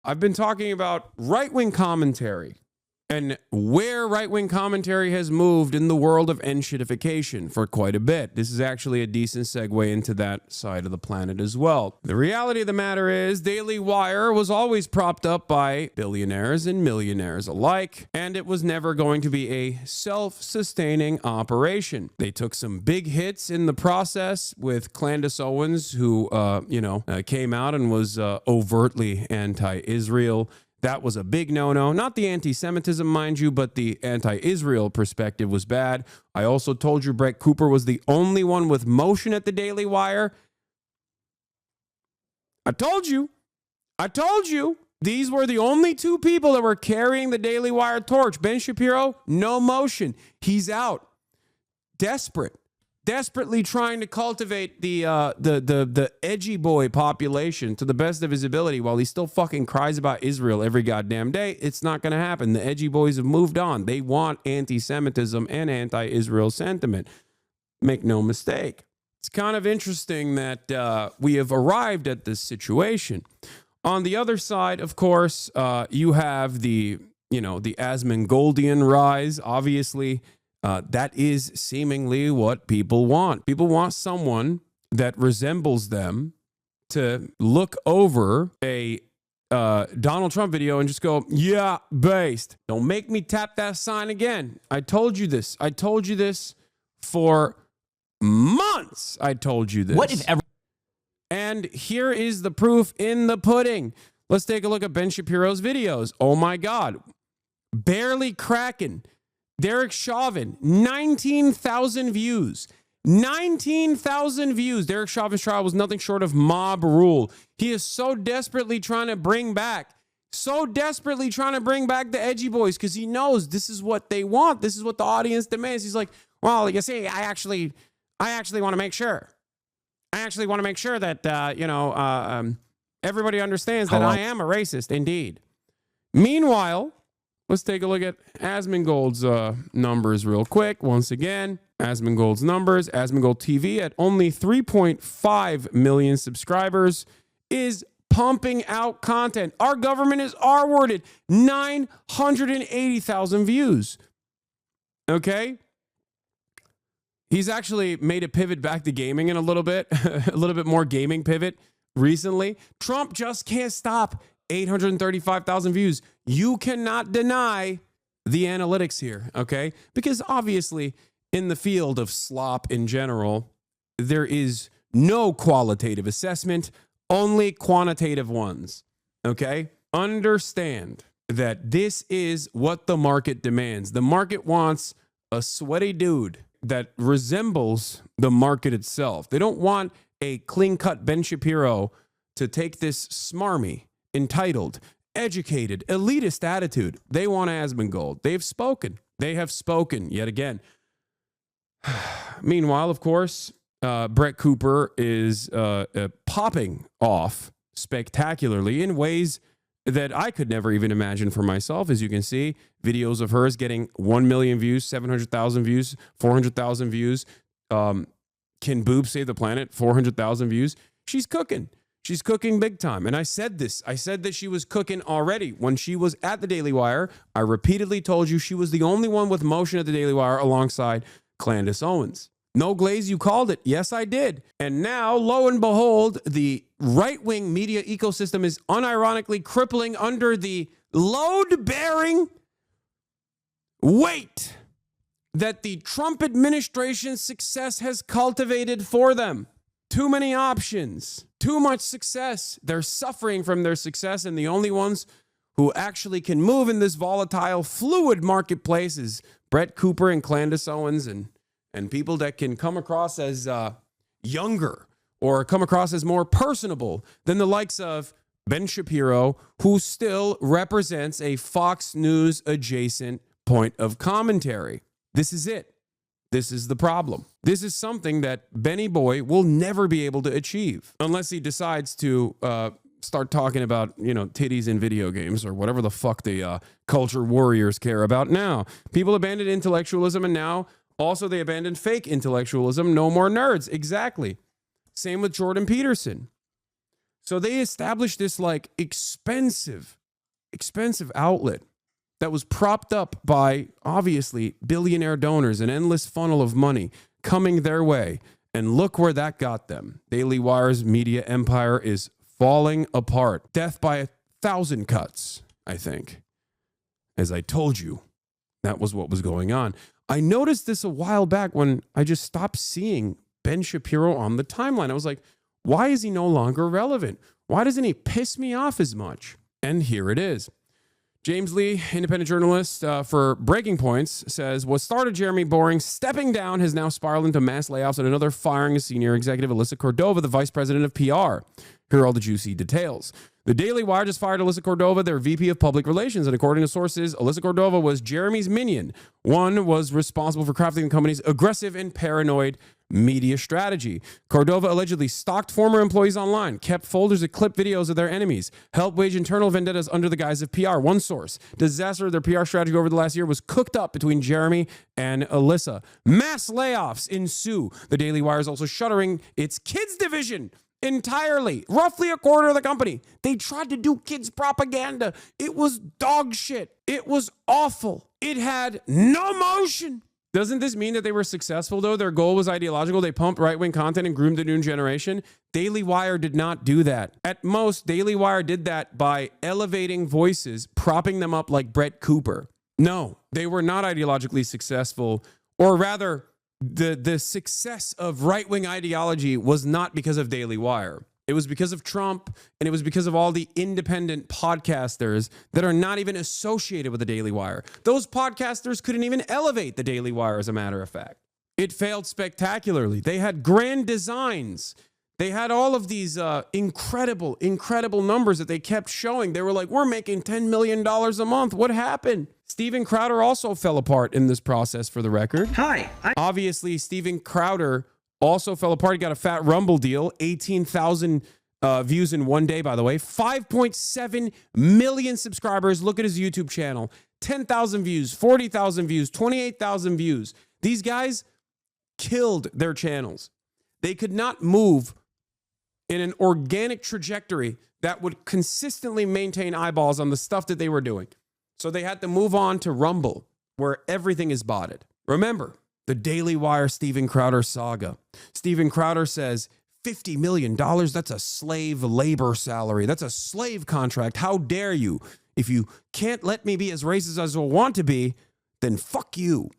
I've been talking about right-wing commentary and where right-wing commentary has moved in the world of enshittification for quite a bit. This is actually a decent segue into that side of the planet as well. The reality of the matter is Daily Wire was always propped up by billionaires and millionaires alike, and it was never going to be a self-sustaining operation. They took some big hits in the process with Candace Owens, who, came out and was overtly anti-Israel. That was a big no-no. Not the anti-Semitism, mind you, but the anti-Israel perspective was bad. I also told you Brett Cooper was the only one with motion at the Daily Wire. I told you. These were the only two people that were carrying the Daily Wire torch. Ben Shapiro, no motion. He's out. Desperately trying to cultivate the edgy boy population to the best of his ability while he still fucking cries about Israel every goddamn day. It's not going to happen. The edgy boys have moved on. They want anti-Semitism and anti-Israel sentiment. Make no mistake. It's kind of interesting that we have arrived at this situation. On the other side, of course, you have the Asmongoldian rise, obviously. That is seemingly what people want. People want someone that resembles them to look over a Donald Trump video and just go, yeah, based. Don't make me tap that sign again. I told you this. I told you this for months. I told you this. What if ever? And here is the proof in the pudding. Let's take a look at Ben Shapiro's videos. Oh my God. Barely cracking. Derek Chauvin, 19,000 views. 19,000 views. Derek Chauvin's trial was nothing short of mob rule. He is so desperately trying to bring back the edgy boys because he knows this is what they want. This is what the audience demands. He's like, well, you see, I actually want to make sure. I actually want to make sure that, everybody understands that I am a racist, indeed. Meanwhile, let's take a look at Asmongold's numbers real quick. Once again, Asmongold's numbers. Asmongold TV at only 3.5 million subscribers is pumping out content. Our government is R-worded. 980,000 views. Okay? He's actually made a pivot back to gaming in a little bit more gaming pivot recently. Trump just can't stop. 835,000 views. You cannot deny the analytics here, okay? Because obviously, in the field of slop in general, there is no qualitative assessment, only quantitative ones, okay? Understand that this is what the market demands. The market wants a sweaty dude that resembles the market itself. They don't want a clean-cut Ben Shapiro to take this smarmy, entitled, educated, elitist attitude. They want Asmongold. They've spoken. They have spoken yet again. Meanwhile, of course, Brett Cooper is popping off spectacularly in ways that I could never even imagine for myself. As you can see, videos of hers getting 1 million views, 700,000 views, 400,000 views. Can Boob Save the Planet? 400,000 views. She's cooking. She's cooking big time. And I said this. I said that she was cooking already. When she was at the Daily Wire, I repeatedly told you she was the only one with motion at the Daily Wire alongside Candace Owens. No glaze, you called it. Yes, I did. And now, lo and behold, the right-wing media ecosystem is unironically crippling under the load-bearing weight that the Trump administration's success has cultivated for them. Too many options, too much success. They're suffering from their success, and the only ones who actually can move in this volatile, fluid marketplace is Brett Cooper and Candace Owens and people that can come across as younger or come across as more personable than the likes of Ben Shapiro, who still represents a Fox News adjacent point of commentary. This is it. This is the problem. This is something that Benny Boy will never be able to achieve unless he decides to start talking about, titties in video games or whatever the fuck the culture warriors care about now. People abandoned intellectualism, and now also they abandoned fake intellectualism. No more nerds. Exactly. Same with Jordan Peterson. So they established this like expensive outlet that was propped up by obviously billionaire donors, an endless funnel of money coming their way. And look where that got them. Daily Wire's media empire is falling apart. Death by 1,000 cuts, I think. As I told you, that was what was going on. I noticed this a while back when I just stopped seeing Ben Shapiro on the timeline. I was like, why is he no longer relevant? Why doesn't he piss me off as much? And here it is. James Lee, independent journalist for Breaking Points, says, what started Jeremy Boring stepping down has now spiraled into mass layoffs and another firing of senior executive Alyssa Cordova, the vice president of PR. Here are all the juicy details. The Daily Wire just fired Alyssa Cordova, their VP of Public Relations, and according to sources, Alyssa Cordova was Jeremy's minion. One was responsible for crafting the company's aggressive and paranoid media strategy. Cordova allegedly stalked former employees online, kept folders of clip videos of their enemies, helped wage internal vendettas under the guise of PR. One source, disaster of their PR strategy over the last year was cooked up between Jeremy and Alyssa. Mass layoffs ensue. The Daily Wire is also shuttering its kids division entirely, roughly a quarter of the company. They tried to do kids propaganda. It was dog shit. It was awful. It had no motion. Doesn't this mean that they were successful, though? Their goal was ideological. They pumped right-wing content and groomed the new generation. Daily Wire did not do that. At most, Daily Wire did that by elevating voices, propping them up like Brett Cooper. No, they were not ideologically successful, or rather, the success of right-wing ideology was not because of Daily Wire. It was because of Trump, and it was because of all the independent podcasters that are not even associated with the Daily Wire. Those podcasters couldn't even elevate the Daily Wire, as a matter of fact. It failed spectacularly. They had grand designs. They had all of these incredible numbers that they kept showing. They were like, we're making $10 million a month. What happened? Steven Crowder also fell apart in this process, for the record. Obviously, Steven Crowder also fell apart. He got a fat Rumble deal, 18,000 views in one day, by the way. 5.7 million subscribers. Look at his YouTube channel. 10,000 views, 40,000 views, 28,000 views. These guys killed their channels. They could not move in an organic trajectory that would consistently maintain eyeballs on the stuff that they were doing. So they had to move on to Rumble, where everything is botted. Remember, the Daily Wire Steven Crowder saga. Steven Crowder says, $50 million, that's a slave labor salary. That's a slave contract. How dare you? If you can't let me be as racist as I want to be, then fuck you.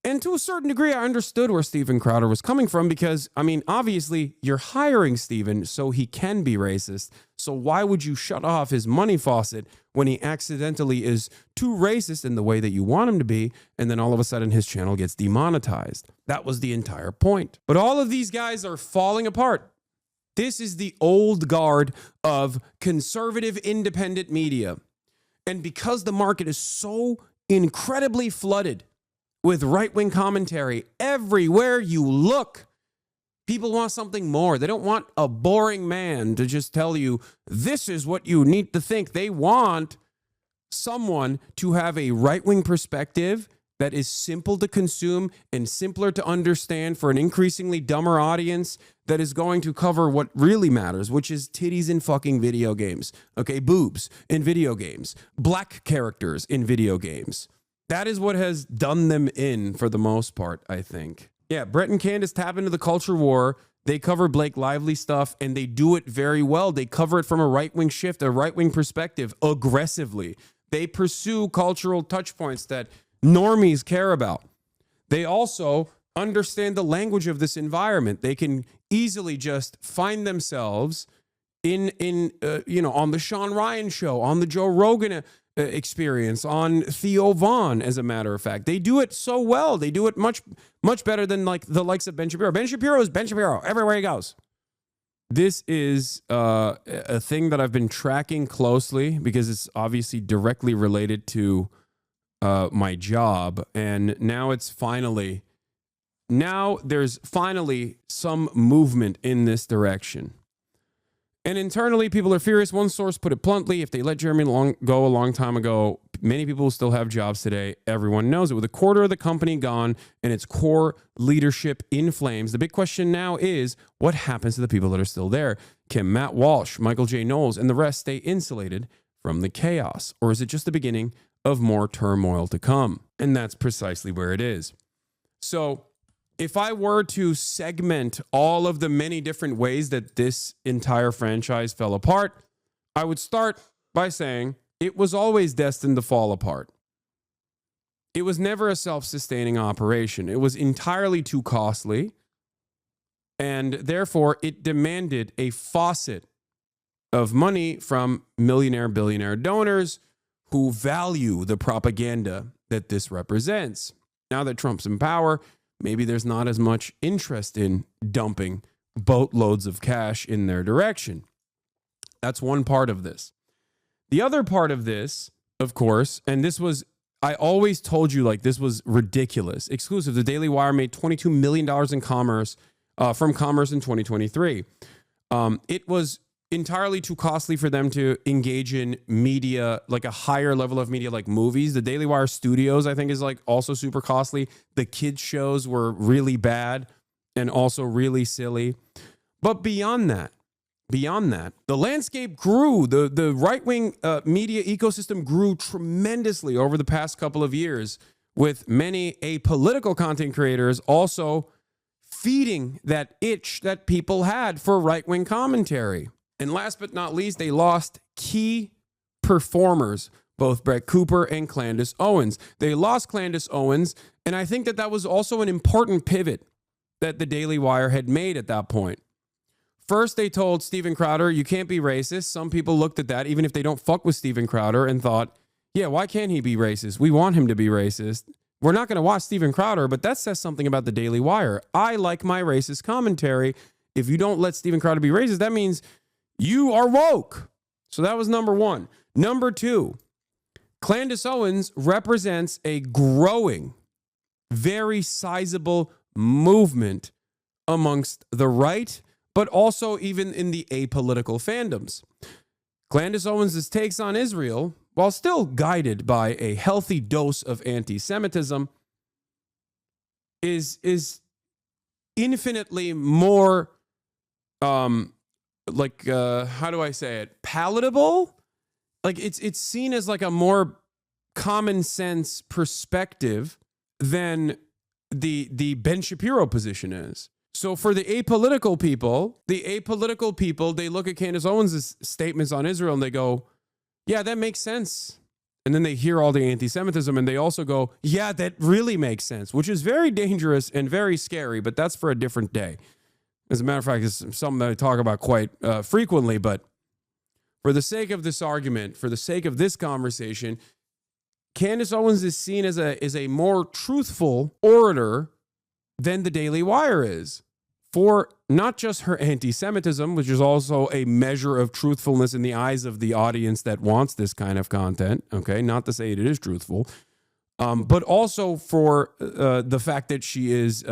And to a certain degree, I understood where Steven Crowder was coming from because, I mean, obviously, you're hiring Steven so he can be racist. So why would you shut off his money faucet when he accidentally is too racist in the way that you want him to be, and then all of a sudden his channel gets demonetized? That was the entire point. But all of these guys are falling apart. This is the old guard of conservative independent media. And because the market is so incredibly flooded with right-wing commentary everywhere you look, people want something more. They don't want a boring man to just tell you, this is what you need to think. They want someone to have a right-wing perspective that is simple to consume and simpler to understand for an increasingly dumber audience that is going to cover what really matters, which is titties in fucking video games. Okay, boobs in video games, black characters in video games. That is what has done them in for the most part, I think. Yeah, Brett and Candace tap into the culture war. They cover Blake Lively stuff, and they do it very well. They cover it from a right-wing shift, a right-wing perspective, aggressively. They pursue cultural touch points that normies care about. They also understand the language of this environment. They can easily just find themselves on the Sean Ryan show, on the Joe Rogan experience, on Theo Vaughn, as a matter of fact. They do it so well. They do it much better than like the likes of Ben Shapiro. Ben Shapiro is Ben Shapiro everywhere he goes. This is a thing that I've been tracking closely because it's obviously directly related to my job. And now there's finally some movement in this direction. And internally, people are furious. One source put it bluntly: if they let Jeremy go a long time ago, many people who still have jobs today. Everyone knows it. With a quarter of the company gone and its core leadership in flames, the big question now is what happens to the people that are still there? Can Matt Walsh, Michael J. Knowles, and the rest stay insulated from the chaos? Or is it just the beginning of more turmoil to come? And that's precisely where it is. So if I were to segment all of the many different ways that this entire franchise fell apart, I would start by saying it was always destined to fall apart. It was never a self-sustaining operation. It was entirely too costly, and therefore it demanded a faucet of money from millionaire, billionaire donors who value the propaganda that this represents. Now that Trump's in power, maybe there's not as much interest in dumping boatloads of cash in their direction. That's one part of this. The other part of this, of course, and this was, I always told you, like, this was ridiculous. Exclusive. The Daily Wire made $22 million in commerce from commerce in 2023. It was entirely too costly for them to engage in media, like a higher level of media, like movies. The Daily Wire Studios, I think, is like also super costly. The kids shows were really bad and also really silly. But beyond that, the landscape grew. The right-wing media ecosystem grew tremendously over the past couple of years, with many apolitical content creators also feeding that itch that people had for right-wing commentary. And last but not least, they lost key performers, both Brett Cooper and Candace Owens. They lost Candace Owens, and I think that was also an important pivot that the Daily Wire had made at that point. First, they told Steven Crowder, you can't be racist. Some people looked at that, even if they don't fuck with Steven Crowder, and thought, yeah, why can't he be racist? We want him to be racist. We're not going to watch Steven Crowder, but that says something about the Daily Wire. I like my racist commentary. If you don't let Steven Crowder be racist, that means you are woke. So that was number one. Number two, Candace Owens represents a growing, very sizable movement amongst the right, but also even in the apolitical fandoms. Candace Owens' takes on Israel, while still guided by a healthy dose of anti-Semitism, is infinitely more, how do I say it? Palatable? Like it's seen as like a more common sense perspective than the Ben Shapiro position is. So for the apolitical people, they look at Candace Owens' statements on Israel and they go, yeah, that makes sense. And then they hear all the anti-Semitism and they also go, yeah, that really makes sense, which is very dangerous and very scary, but that's for a different day. As a matter of fact, it's something that I talk about quite frequently, but for the sake of this argument, for the sake of this conversation, Candace Owens is seen as a more truthful orator than the Daily Wire is, for not just her anti-Semitism, which is also a measure of truthfulness in the eyes of the audience that wants this kind of content, okay, not to say it is truthful, but also for the fact that she is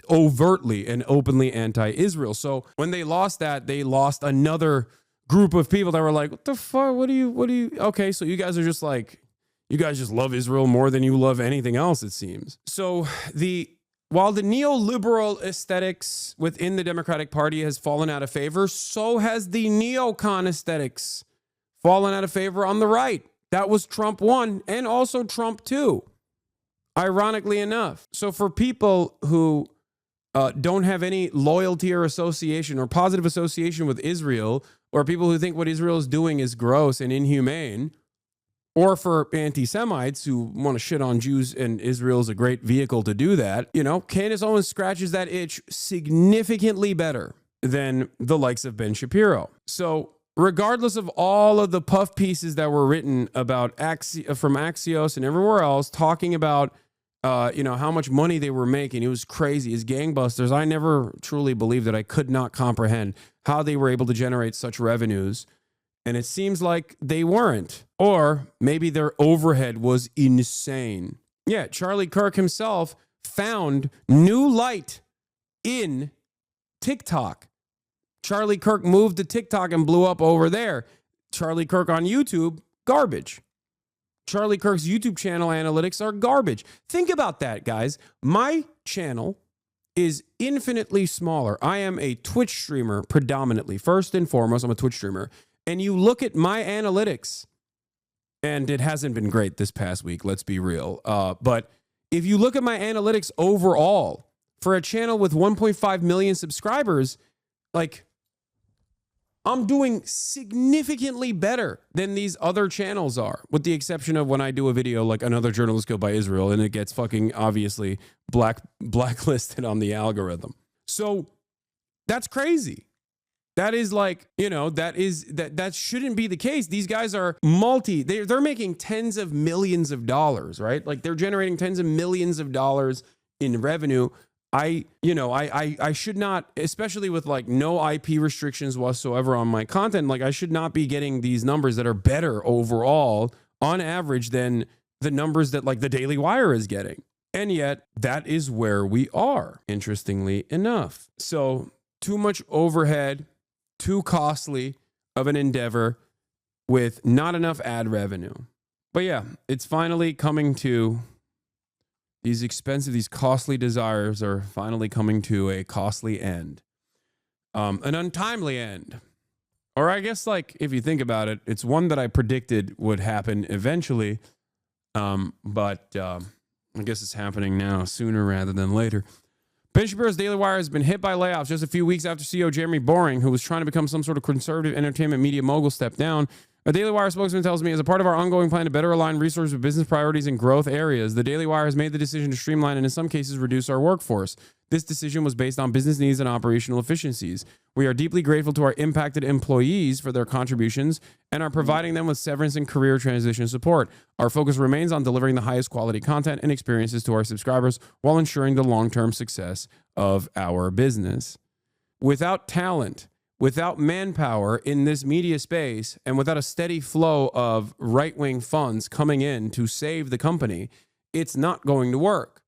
overtly and openly anti-Israel. So when they lost that, they lost another group of people that were like, what the fuck, what do you, okay, so you guys are just like, you guys just love Israel more than you love anything else, it seems. So while the neoliberal aesthetics within the Democratic Party has fallen out of favor, so has the neocon aesthetics fallen out of favor on the right. That was Trump 1 and also Trump 2, ironically enough. So for people who don't have any loyalty or association or positive association with Israel, or people who think what Israel is doing is gross and inhumane, or for anti-Semites who want to shit on Jews and Israel is a great vehicle to do that, Candace Owens scratches that itch significantly better than the likes of Ben Shapiro. So regardless of all of the puff pieces that were written about from Axios and everywhere else talking about, how much money they were making, it was crazy, it's gangbusters. I never truly believed that. I could not comprehend how they were able to generate such revenues. And it seems like they weren't. Or maybe their overhead was insane. Yeah, Charlie Kirk himself found new light in TikTok. Charlie Kirk moved to TikTok and blew up over there. Charlie Kirk on YouTube, garbage. Charlie Kirk's YouTube channel analytics are garbage. Think about that, guys. My channel is infinitely smaller. I am a Twitch streamer predominantly. First and foremost, I'm a Twitch streamer. And you look at my analytics, and it hasn't been great this past week, let's be real. But if you look at my analytics overall, for a channel with 1.5 million subscribers, like, I'm doing significantly better than these other channels are, with the exception of when I do a video like Another Journalist Killed by Israel, and it gets fucking obviously blacklisted on the algorithm. So that's crazy. That is like, you know, that shouldn't be the case. These guys are they're making tens of millions of dollars, right? Like they're generating tens of millions of dollars in revenue. I should not, especially with like no IP restrictions whatsoever on my content, like I should not be getting these numbers that are better overall on average than the numbers that like the Daily Wire is getting. And yet that is where we are, interestingly enough. So too much overhead, too costly of an endeavor with not enough ad revenue. But yeah, it's finally coming to these costly desires are finally coming to a costly end. An untimely end. Or I guess, like, if you think about it, it's one that I predicted would happen eventually. But I guess it's happening now sooner rather than later. Ben Shapiro's Daily Wire has been hit by layoffs just a few weeks after CEO Jeremy Boring, who was trying to become some sort of conservative entertainment media mogul, stepped down. A Daily Wire spokesman tells me, as a part of our ongoing plan to better align resources with business priorities and growth areas, the Daily Wire has made the decision to streamline and in some cases reduce our workforce. This decision was based on business needs and operational efficiencies. We are deeply grateful to our impacted employees for their contributions and are providing them with severance and career transition support. Our focus remains on delivering the highest quality content and experiences to our subscribers while ensuring the long-term success of our business. Without talent, without manpower in this media space, and without a steady flow of right-wing funds coming in to save the company, it's not going to work.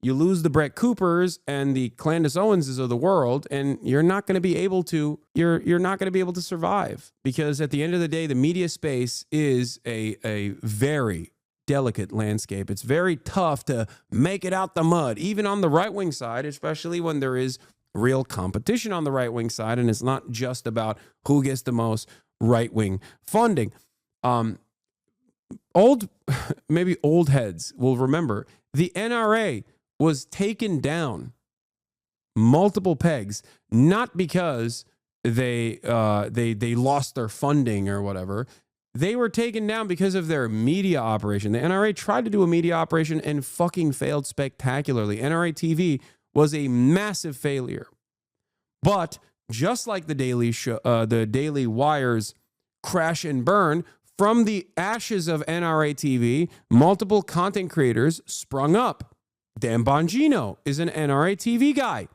You lose the Brett Coopers and the Candace Owenses of the world, and you're not going to be able to. You're not going to be able to survive, because at the end of the day, the media space is a very delicate landscape. It's very tough to make it out the mud, even on the right-wing side, especially when there is real competition on the right-wing side, and it's not just about who gets the most right-wing funding. Maybe old heads will remember the NRA was taken down multiple pegs, not because they lost their funding or whatever. They were taken down because of their media operation. The NRA tried to do a media operation and fucking failed spectacularly. NRA TV was a massive failure. But just like the Daily Wire's crash and burn, from the ashes of NRA TV, multiple content creators sprung up. Dan Bongino is an NRA TV guy,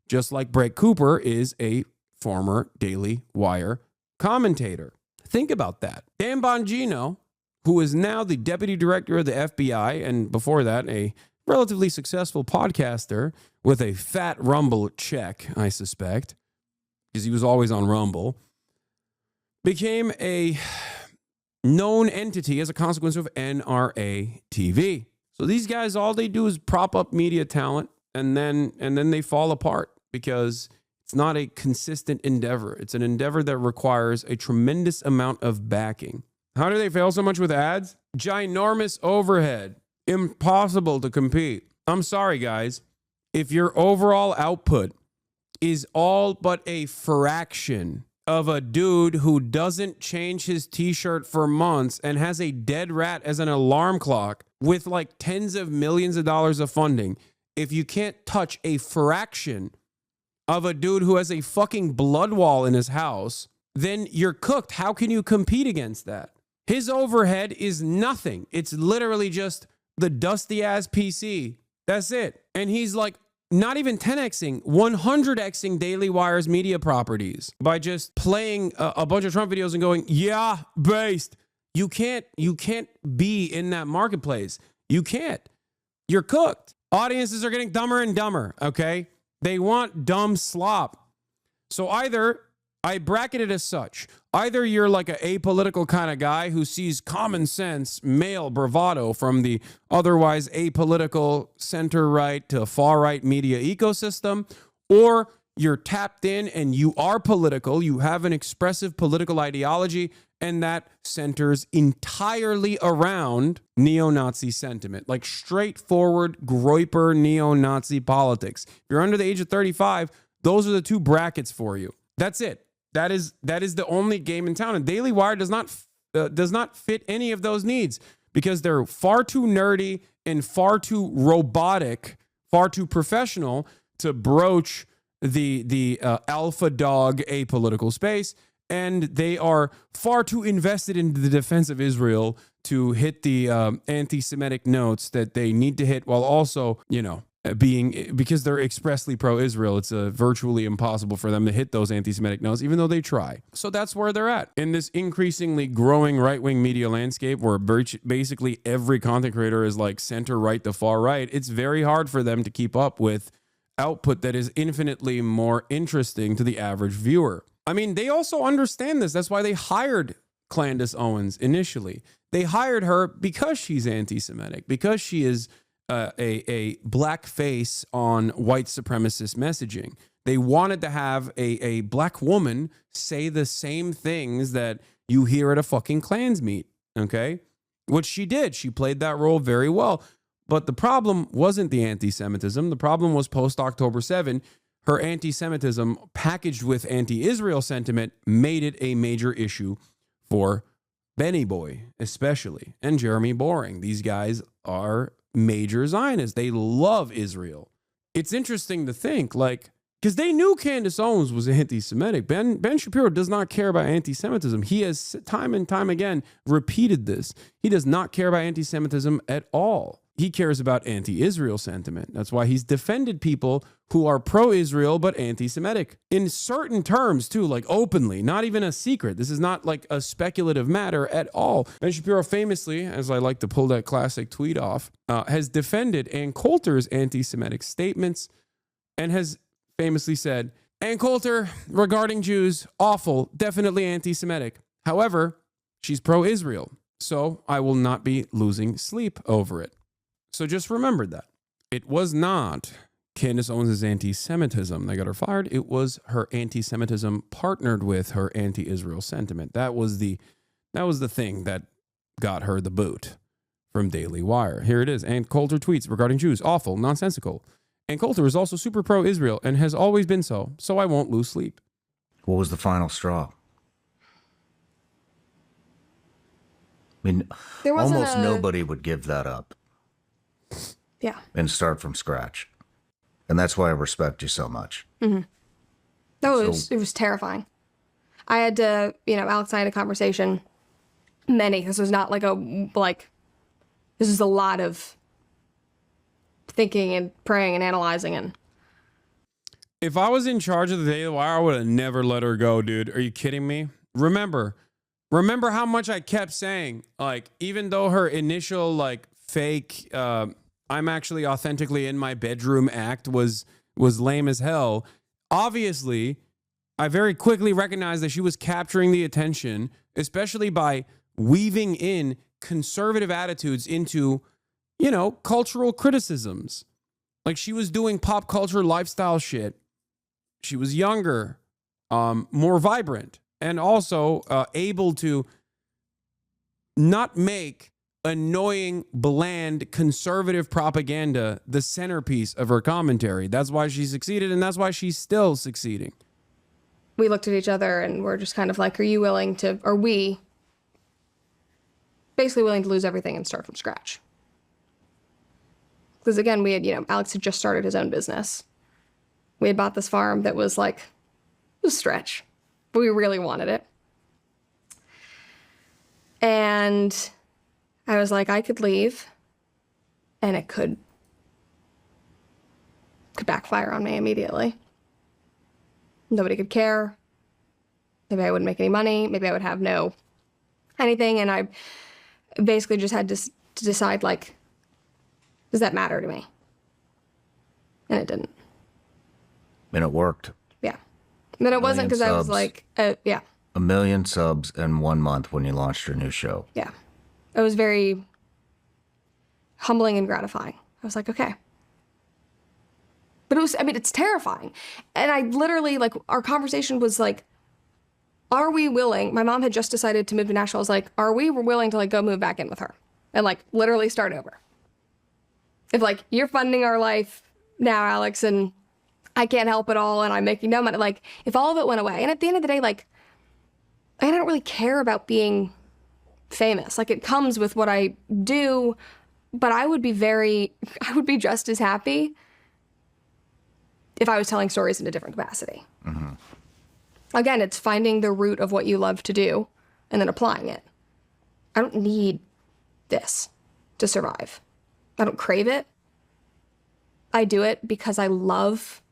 just like Brett Cooper is a former Daily Wire commentator. Think about that. Dan Bongino, who is now the deputy director of the FBI, and before that, a relatively successful podcaster with a fat Rumble check, I suspect, because he was always on Rumble, became a known entity as a consequence of NRA TV. So these guys, all they do is prop up media talent, and then they fall apart because it's not a consistent endeavor. It's an endeavor that requires a tremendous amount of backing. How do they fail so much with ads? Ginormous overhead. Impossible to compete. I'm sorry, guys. If your overall output is all but a fraction of a dude who doesn't change his t-shirt for months and has a dead rat as an alarm clock with like tens of millions of dollars of funding, if you can't touch a fraction of a dude who has a fucking blood wall in his house, then you're cooked. How can you compete against that? His overhead is nothing. It's literally just the dusty ass PC. That's it. And he's like not even 10xing, 100xing Daily Wire's media properties by just playing a bunch of Trump videos and going, yeah, based. You can't be in that marketplace. You can't. You're cooked. Audiences are getting dumber and dumber, okay? They want dumb slop. So either I bracket it as such. Either you're like an apolitical kind of guy who sees common sense, male bravado from the otherwise apolitical center-right to far-right media ecosystem, or you're tapped in and you are political, you have an expressive political ideology, and that centers entirely around neo-Nazi sentiment, like straightforward Groyper neo-Nazi politics. If you're under the age of 35, those are the two brackets for you. That's it. That is the only game in town. And Daily Wire does not fit any of those needs because they're far too nerdy and far too robotic, far too professional to broach the alpha dog apolitical space. And they are far too invested in the defense of Israel to hit the anti-Semitic notes that they need to hit, while also, because they're expressly pro-Israel, it's virtually impossible for them to hit those anti-Semitic notes, even though they try. So that's where they're at. In this increasingly growing right-wing media landscape where basically every content creator is like center-right to far-right, it's very hard for them to keep up with output that is infinitely more interesting to the average viewer. I mean, they also understand this. That's why they hired Candace Owens initially. They hired her because she's anti-Semitic, because she is a black face on white supremacist messaging. They wanted to have a black woman say the same things that you hear at a fucking Klans meet, okay? Which she did. She played that role very well. But the problem wasn't the anti-Semitism. The problem was post-October 7. Her anti-Semitism packaged with anti-Israel sentiment made it a major issue for Benny Boy, especially, and Jeremy Boring. These guys are major Zionists. They love Israel. It's interesting to think, because they knew Candace Owens was anti-Semitic. Ben Shapiro does not care about anti-Semitism. He has time and time again repeated this. He does not care about anti-Semitism at all. He cares about anti-Israel sentiment. That's why he's defended people who are pro-Israel but anti-Semitic in certain terms too, like openly, not even a secret. This is not like a speculative matter at all. Ben Shapiro famously, as I like to pull that classic tweet off, has defended Ann Coulter's anti-Semitic statements and has famously said, Ann Coulter regarding Jews, awful, definitely anti-Semitic. However, she's pro-Israel, so I will not be losing sleep over it. So just remember that. It was not Candace Owens' anti-Semitism that got her fired. It was her anti-Semitism partnered with her anti-Israel sentiment. That was the thing that got her the boot from Daily Wire. Here it is. Ann Coulter tweets regarding Jews, awful, nonsensical. Ann Coulter is also super pro-Israel and has always been so I won't lose sleep. What was the final straw? I mean, almost nobody would give that up. Yeah. And start from scratch. And that's why I respect you so much. Mm-hmm. No, it was terrifying. I had to, Alex and I had a conversation. This was not this is a lot of thinking and praying and analyzing. And if I was in charge of the Daily Wire, I would have never let her go, dude. Are you kidding me? Remember how much I kept saying, even though her initial, fake, I'm actually authentically in my bedroom act was lame as hell. Obviously, I very quickly recognized that she was capturing the attention, especially by weaving in conservative attitudes into, cultural criticisms. Like she was doing pop culture lifestyle shit. She was younger, more vibrant, and also able to not make annoying, bland, conservative propaganda the centerpiece of her commentary. That's why she succeeded, and that's why she's still succeeding. We looked at each other and we're just kind of like, are you willing to, are we basically willing to lose everything and start from scratch? Because again, we had, Alex had just started his own business. We had bought this farm that was it was a stretch, but we really wanted it. And I was like, I could leave and it could backfire on me immediately. Nobody could care. Maybe I wouldn't make any money. Maybe I would have no anything. And I basically just had to decide, does that matter to me? And it didn't. And it worked. Yeah. But it wasn't because I was like, yeah. 1 million subs in 1 month when you launched your new show. Yeah. It was very humbling and gratifying. I was like, okay. But it was, I mean, it's terrifying. And I literally, like, our conversation was like, are we willing? My mom had just decided to move to Nashville. I was like, are we willing to, like, go move back in with her and, like, literally start over? If, like, you're funding our life now, Alex, and I can't help it all, and I'm making no money. Like, if all of it went away, and at the end of the day, like, I don't really care about being famous. Like, it comes with what I do, but I would be just as happy if I was telling stories in a different capacity. Mm-hmm. Again, it's finding the root of what you love to do and then applying it. I don't need this to survive. I don't crave it. I do it because I love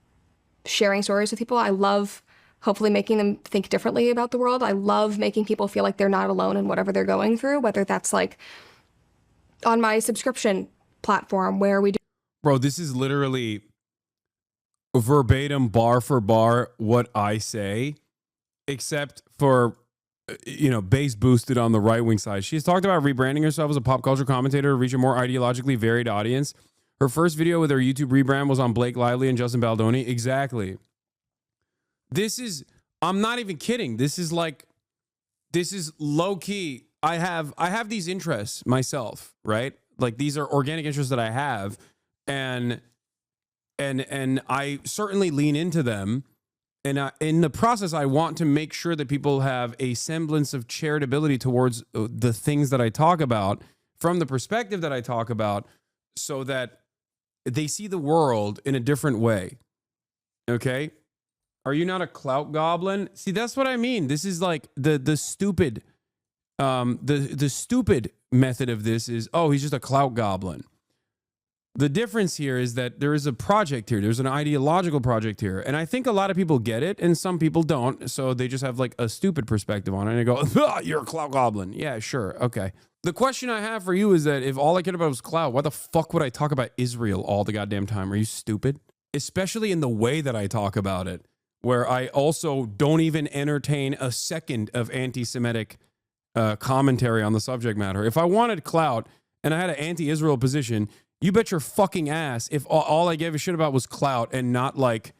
sharing stories with people. I love hopefully making them think differently about the world. I love making people feel like they're not alone in whatever they're going through, whether that's like on my subscription platform where we do. Bro, this is literally verbatim, bar for bar, what I say, except for, bass boosted on the right-wing side. She's talked about rebranding herself as a pop culture commentator to reach a more ideologically varied audience. Her first video with her YouTube rebrand was on Blake Lively and Justin Baldoni. Exactly. I'm not even kidding. This is low key. I have these interests myself, right? Like, these are organic interests that I have, and I certainly lean into them. And in the process, I want to make sure that people have a semblance of charitability towards the things that I talk about from the perspective that I talk about, so that they see the world in a different way. Okay? Are you not a clout goblin? See, that's what I mean. This is like the stupid the stupid method of this is, oh, he's just a clout goblin. The difference here is that there is a project here. There's an ideological project here. And I think a lot of people get it and some people don't. So they just have like a stupid perspective on it and they go, ah, you're a clout goblin. Yeah, sure. Okay. The question I have for you is that if all I cared about was clout, why the fuck would I talk about Israel all the goddamn time? Are you stupid? Especially in the way that I talk about it, where I also don't even entertain a second of anti-Semitic commentary on the subject matter. If I wanted clout and I had an anti-Israel position, you bet your fucking ass if all I gave a shit about was clout and not like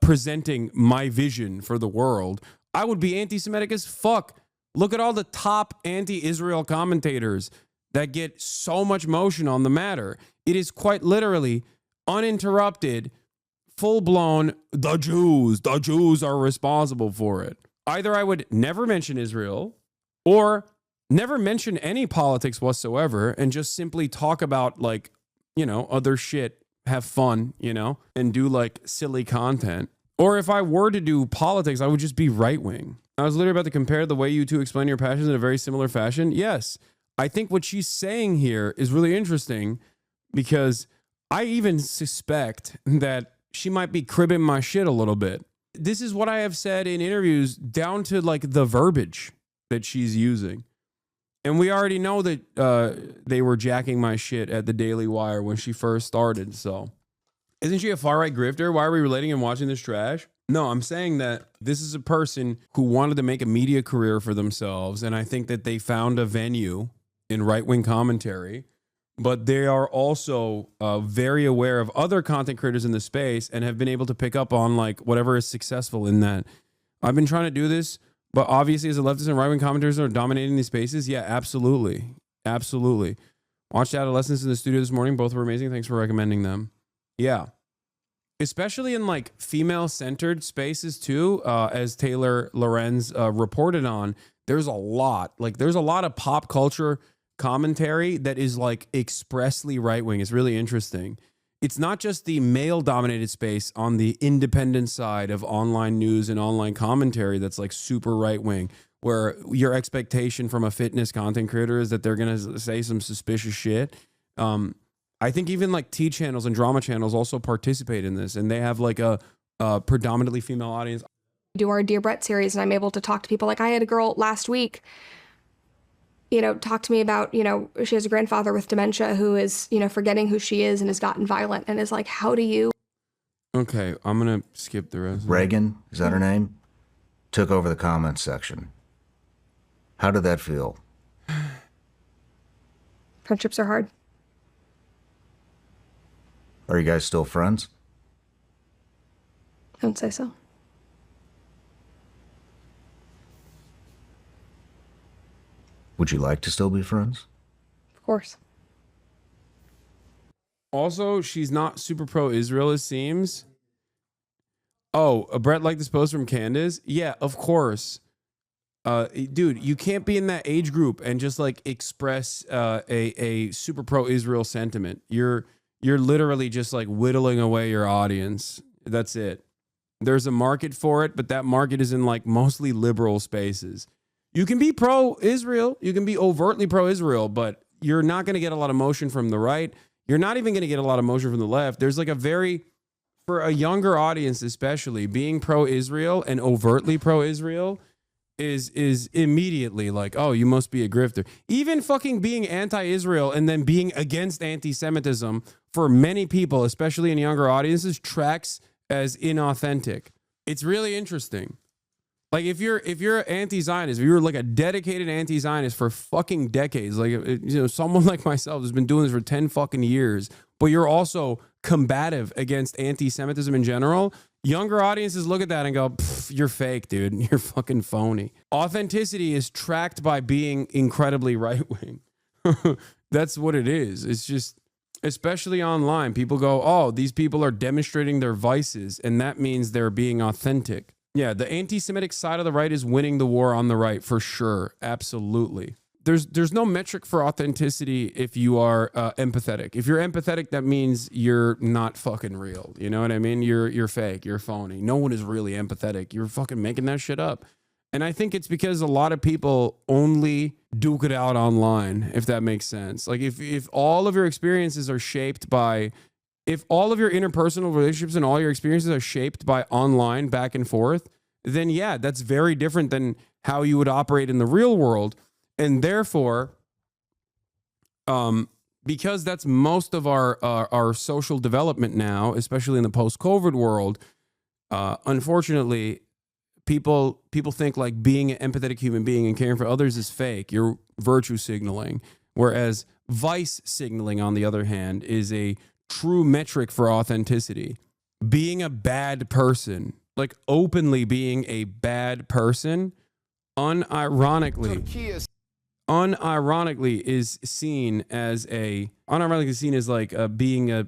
presenting my vision for the world, I would be anti-Semitic as fuck. Look at all the top anti-Israel commentators that get so much motion on the matter. It is quite literally uninterrupted, full-blown, the Jews are responsible for it. Either I would never mention Israel or never mention any politics whatsoever and just simply talk about like, other shit, have fun, and do like silly content. Or if I were to do politics, I would just be right wing. I was literally about to compare the way you two explain your passions in a very similar fashion. Yes, I think what she's saying here is really interesting because I even suspect that she might be cribbing my shit a little bit. This is what I have said in interviews down to like the verbiage that she's using. And we already know that they were jacking my shit at the Daily Wire when she first started. So isn't she a far-right grifter? Why are we relating and watching this trash? No, I'm saying that this is a person who wanted to make a media career for themselves. And I think that they found a venue in right-wing commentary. But they are also very aware of other content creators in the space and have been able to pick up on like whatever is successful in that. I've been trying to do this. But obviously, as a leftist and right-wing commentators are dominating these spaces, yeah, absolutely. Absolutely. Watched Adolescents in the studio this morning. Both were amazing. Thanks for recommending them. Yeah. Especially in like female-centered spaces too, as Taylor Lorenz reported on, there's a lot of pop culture commentary that is like expressly right-wing. It's really interesting. It's not just the male-dominated space on the independent side of online news and online commentary that's like super right-wing, where your expectation from a fitness content creator is that they're going to say some suspicious shit. I think even like T channels and drama channels also participate in this, and they have like a predominantly female audience. Do our Dear Brett series, and I'm able to talk to people. Like I had a girl last week, talk to me about, she has a grandfather with dementia who is, forgetting who she is and has gotten violent and is like, how do you? Okay, I'm going to skip the rest. Reagan, is that her name? Took over the comments section. How did that feel? Friendships are hard. Are you guys still friends? I don't say so. Would you like to still be friends? Of course. Also, she's not super pro-Israel, it seems. Oh, Brett liked this post from Candace? Yeah, of course. Dude, you can't be in that age group and just like express a super pro-Israel sentiment. You're literally just like whittling away your audience. That's it. There's a market for it, but that market is in like mostly liberal spaces. You can be pro-Israel. You can be overtly pro-Israel, but you're not going to get a lot of motion from the right. You're not even going to get a lot of motion from the left. There's like for a younger audience especially, being pro-Israel and overtly pro-Israel is immediately like, oh, you must be a grifter. Even fucking being anti-Israel and then being against anti-Semitism for many people, especially in younger audiences, tracks as inauthentic. It's really interesting. Like if you're anti-Zionist, if you're like a dedicated anti-Zionist for fucking decades, like someone like myself who's been doing this for 10 fucking years, but you're also combative against anti-Semitism in general, younger audiences look at that and go, you're fake, dude. You're fucking phony. Authenticity is tracked by being incredibly right-wing. That's what it is. It's just, especially online, people go, oh, these people are demonstrating their vices, and that means they're being authentic. Yeah, the anti-Semitic side of the right is winning the war on the right for sure. Absolutely. There's no metric for authenticity if you are empathetic. If you're empathetic, that means you're not fucking real. You know what I mean? You're fake. You're phony. No one is really empathetic. You're fucking making that shit up. And I think it's because a lot of people only duke it out online, if that makes sense. Like if all of your experiences are shaped by, if all of your interpersonal relationships and all your experiences are shaped by online back and forth, then yeah, that's very different than how you would operate in the real world. And therefore, because that's most of our social development now, especially in the post-COVID world, unfortunately, people think like being an empathetic human being and caring for others is fake. You're virtue signaling. Whereas vice signaling, on the other hand, is a true metric for authenticity. Being a bad person, like openly being a bad person, unironically is seen as like being a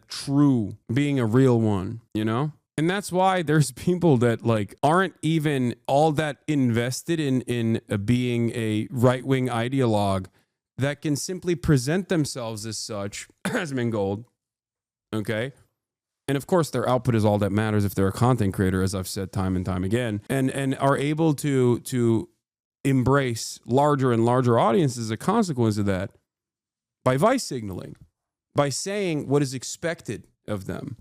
real one, you know? And that's why there's people that like aren't even all that invested in being a right-wing ideologue that can simply present themselves as such, as Mingold, okay? And of course, their output is all that matters if they're a content creator, as I've said time and time again, and are able to embrace larger and larger audiences as a consequence of that by vice signaling, by saying what is expected of them,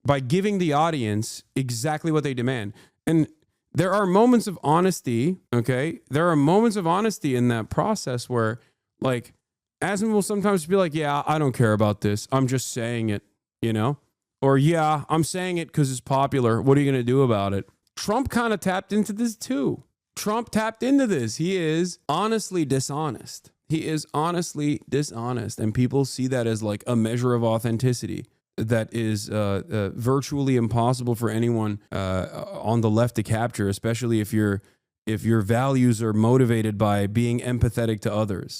by giving the audience exactly what they demand. And there are moments of honesty, okay? There are moments of honesty in that process where, like, Asman will sometimes be like, yeah, I don't care about this. I'm just saying it, you know? Or, yeah, I'm saying it because it's popular. What are you going to do about it? Trump kind of tapped into this too. Trump tapped into this. He is honestly dishonest. He is honestly dishonest. And people see that as like a measure of authenticity that is virtually impossible for anyone on the left to capture, especially if your values are motivated by being empathetic to others.